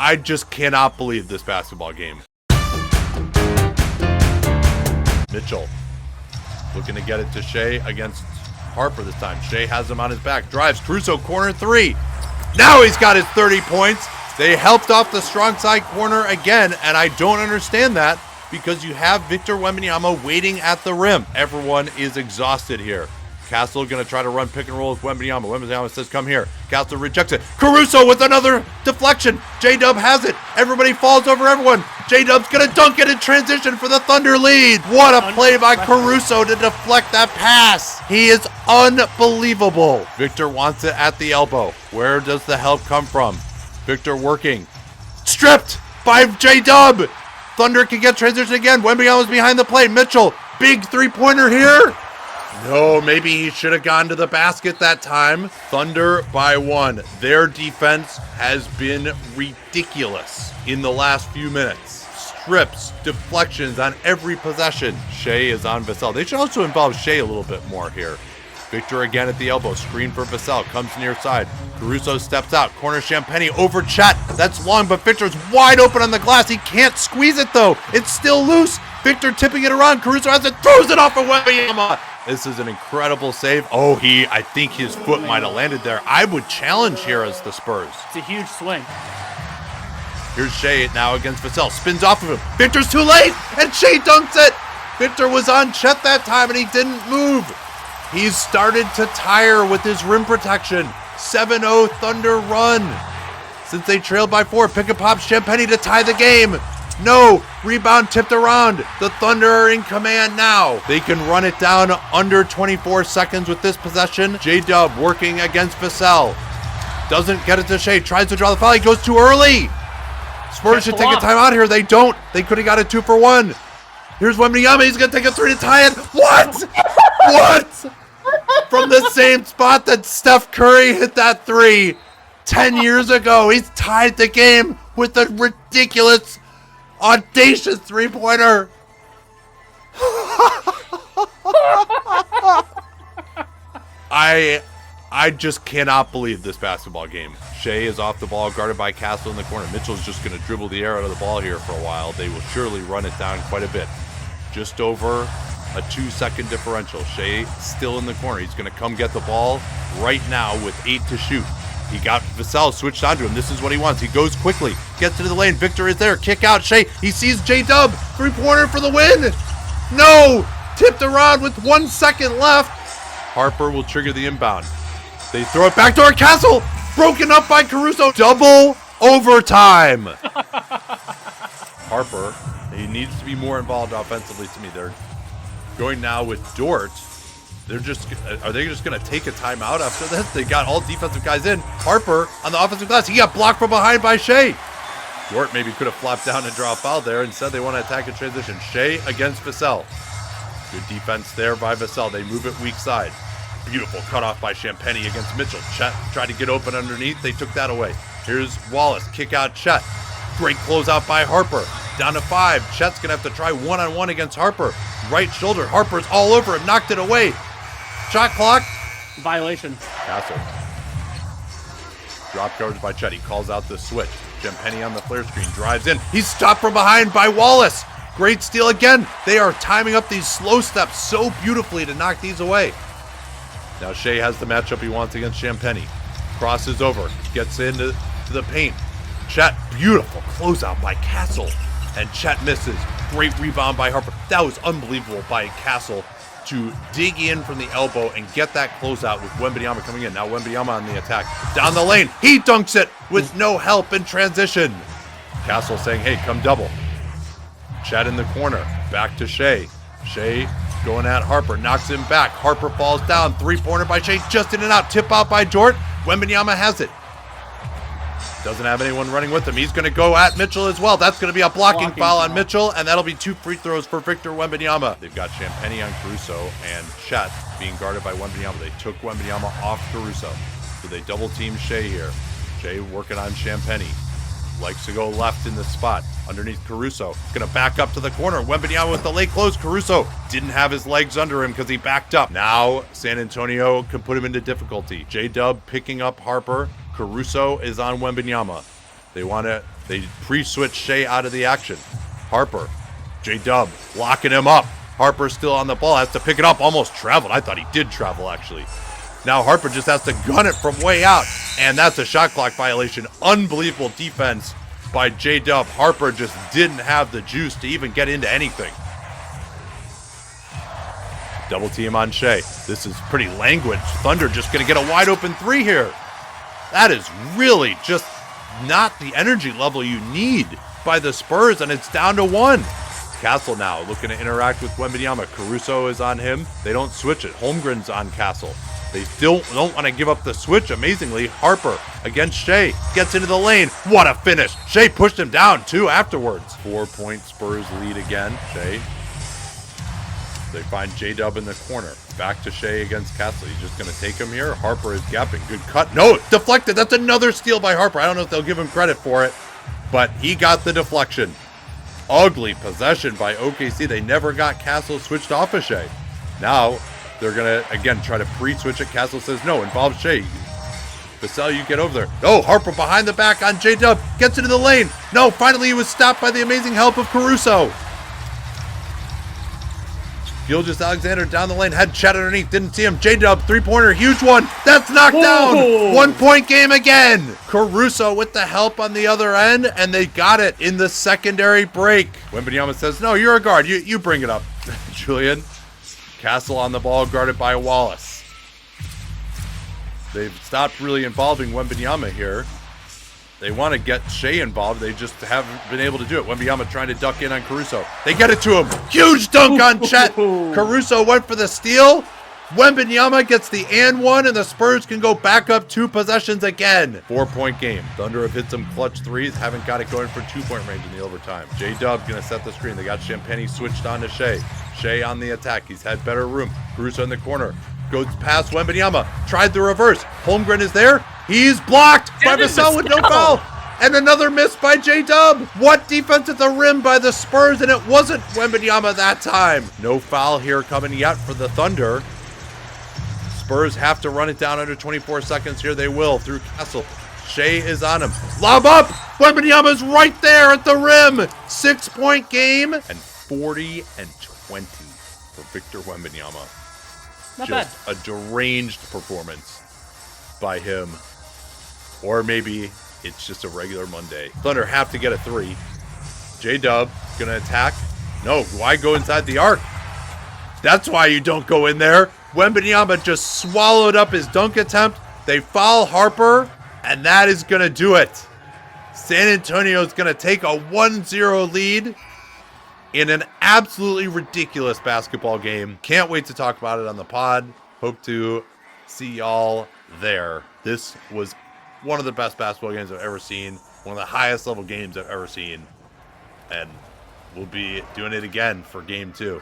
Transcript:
I just cannot believe this basketball game. Mitchell looking to get it to Shai against Harper this time. Shai has him on his back. Drives. Caruso, corner three. Now he's got his 30 points. They helped off the strong side corner again, and I don't understand that because you have Victor Wembanyama waiting at the rim. Everyone is exhausted here. Castle going to try to run pick and roll with Wembanyama. Wembanyama says, come here. Castle rejects it. Caruso with another deflection. J-Dub has it. Everybody falls over everyone. J-Dub's going to dunk it in transition for the Thunder lead. What a play by Caruso to deflect that pass. He is unbelievable. Victor wants it at the elbow. Where does the help come from? Victor working. Stripped by J-Dub. Thunder can get transition again. Wembanyama's behind the play. Mitchell, big three-pointer here. No, maybe he should have gone to the basket that time. Thunder by one. Their defense has been ridiculous in the last few minutes. Strips, deflections on every possession. Shai is on Vassell. They should also involve Shai a little bit more here. Victor again at the elbow. Screen for Vassell. Comes near side. Caruso steps out. Corner Champagnie over Chet. That's long, but Victor's wide open on the glass. He can't squeeze it, though. It's still loose. Victor tipping it around. Caruso has it. Throws it off of Wembanyama. This is an incredible save. Oh, I think his foot might have landed there. I would challenge here as the Spurs. It's a huge swing. Here's Shai now against Vassell. Spins off of him. Victor's too late, and Shai dunks it. Victor was on Chet that time, and he didn't move. He's started to tire with his rim protection. 7-0 Thunder run. Since they trailed by 4, pick and pop Champagnie to tie the game. No, rebound tipped around. The Thunder are in command now. They can run it down under 24 seconds with this possession. J-Dub working against Vassell. Doesn't get it to Shai. Tries to draw the foul. He goes too early. Spurs should take a timeout here. They don't. They could have got it 2 for 1. Here's Wembanyama. He's going to take a 3 to tie it. What? What? From the same spot that Steph Curry hit that 3 10 years ago. He's tied the game with a ridiculous, audacious three-pointer. I just cannot believe this basketball game. Shai is off the ball, guarded by Castle in the corner. Mitchell's just going to dribble the air out of the ball here for a while. They will surely run it down quite a bit. Just over a 2-second differential. Shai still in the corner. He's going to come get the ball right now with 8 to shoot. He got Vassell switched onto him. This is what he wants. He goes quickly, gets into the lane. Victor is there. Kick out Shai. He sees J-Dub. Three-pointer for the win. No! Tipped around with 1 second left. Harper will trigger the inbound. They throw it back to Castle. Broken up by Caruso. Double overtime. Harper, he needs to be more involved offensively to me. They're going now with Dort. Are they just going to take a timeout after this? They got all defensive guys in. Harper on the offensive glass. He got blocked from behind by Shai. Dort maybe could have flopped down and draw a foul there. Instead, they want to attack in transition. Shai against Vassell. Good defense there by Vassell. They move it weak side. Beautiful cutoff by Champagnie against Mitchell. Chet tried to get open underneath. They took that away. Here's Wallace. Kick out Chet. Great closeout by Harper. Down to 5. Chet's going to have to try one-on-one against Harper. Right shoulder. Harper's all over him. Knocked it away. Shot clock. Violation. Castle. Drop coverage by Chet. He calls out the switch. Champagnie on the flare screen. Drives in. He's stopped from behind by Wallace. Great steal again. They are timing up these slow steps so beautifully to knock these away. Now Shai has the matchup he wants against Champagnie. Crosses over. Gets into the paint. Chet. Beautiful closeout by Castle. And Chet misses. Great rebound by Harper. That was unbelievable by Castle to dig in from the elbow and get that closeout with Wembanyama coming in. Now Wembanyama on the attack. Down the lane. He dunks it with no help in transition. Castle saying, hey, come double. Chet in the corner. Back to Shai. Shai going at Harper. Knocks him back. Harper falls down. Three-pointer by Shai. Just in and out. Tip out by Dort. Wembanyama has it. Doesn't have anyone running with him. He's going to go at Mitchell as well. That's going to be a blocking foul on Mitchell, and that'll be 2 free throws for Victor Wembanyama. They've got Champagnie on Caruso and Chet being guarded by Wembanyama. They took Wembanyama off Caruso. So they double-team Shai here. Shai working on Champagnie. Likes to go left in the spot. Underneath Caruso. Going to back up to the corner. Wembanyama with the late close. Caruso didn't have his legs under him because he backed up. Now San Antonio can put him into difficulty. J-Dub picking up Harper. Caruso is on Wembanyama. They pre-switch Shai out of the action. Harper, J-Dub locking him up. Harper's still on the ball, has to pick it up, almost traveled. I thought he did travel, actually. Now Harper just has to gun it from way out, and that's a shot clock violation. Unbelievable defense by J-Dub. Harper just didn't have the juice to even get into anything. Double team on Shai. This is pretty languid. Thunder just going to get a wide open three here. That is really just not the energy level you need by the Spurs, and it's down to 1. Castle now looking to interact with Wembanyama. Caruso is on him. They don't switch it. Holmgren's on Castle. They still don't want to give up the switch. Amazingly, Harper against Shai gets into the lane. What a finish. Shai pushed him down too afterwards. 4-point Spurs lead again. Shai. They find J-Dub in the corner. Back to Shai against Castle. He's just going to take him here. Harper is gapping. Good cut. No, deflected. That's another steal by Harper. I don't know if they'll give him credit for it, but he got the deflection. Ugly possession by OKC. They never got Castle switched off of Shai. Now they're going to, again, try to pre-switch it. Castle says, no, involve Shai. Vassell, you get over there. No, Harper behind the back on J-Dub. Gets into the lane. No, finally he was stopped by the amazing help of Caruso. Gilgeous-Alexander down the lane, had Chet underneath, didn't see him. J-Dub, three-pointer, huge one. That's knocked down. 1-point game again. Caruso with the help on the other end, and they got it in the secondary break. Wembanyama says, no, you're a guard. You bring it up, Julian. Castle on the ball, guarded by Wallace. They've stopped really involving Wembanyama here. They want to get Shai involved. They just haven't been able to do it. Wembanyama trying to duck in on Caruso. They get it to him. Huge dunk on Chet. Caruso went for the steal. Wembanyama gets the and one, and the Spurs can go back up 2 possessions again. 4-point game. Thunder have hit some clutch threes. Haven't got it going for 2-point range in the overtime. J-Dub going to set the screen. They got Champagny switched on to Shai. Shai on the attack. He's had better room. Caruso in the corner. Goes past Wembanyama. Tried the reverse. Holmgren is there. He's blocked by Vassell with no foul. And another miss by J-Dub. What defense at the rim by the Spurs, and it wasn't Wembanyama that time. No foul here coming yet for the Thunder. Spurs have to run it down under 24 seconds here. They will through Castle. Shai is on him. Lob up. Wembanyama's right there at the rim. 6-point game. And 40-20 for Victor Wembanyama. Not Just bad. a deranged performance by him. Or maybe it's just a regular Monday. Thunder have to get a 3. J-Dub gonna attack. No, why go inside the arc? That's why you don't go in there. Wembanyama just swallowed up his dunk attempt. They foul Harper, and that is gonna do it. San Antonio is gonna take a 1-0 lead in an absolutely ridiculous basketball game. Can't wait to talk about it on the pod. Hope to see y'all there. This was one of the best basketball games I've ever seen. One of the highest level games I've ever seen. And we'll be doing it again for game 2.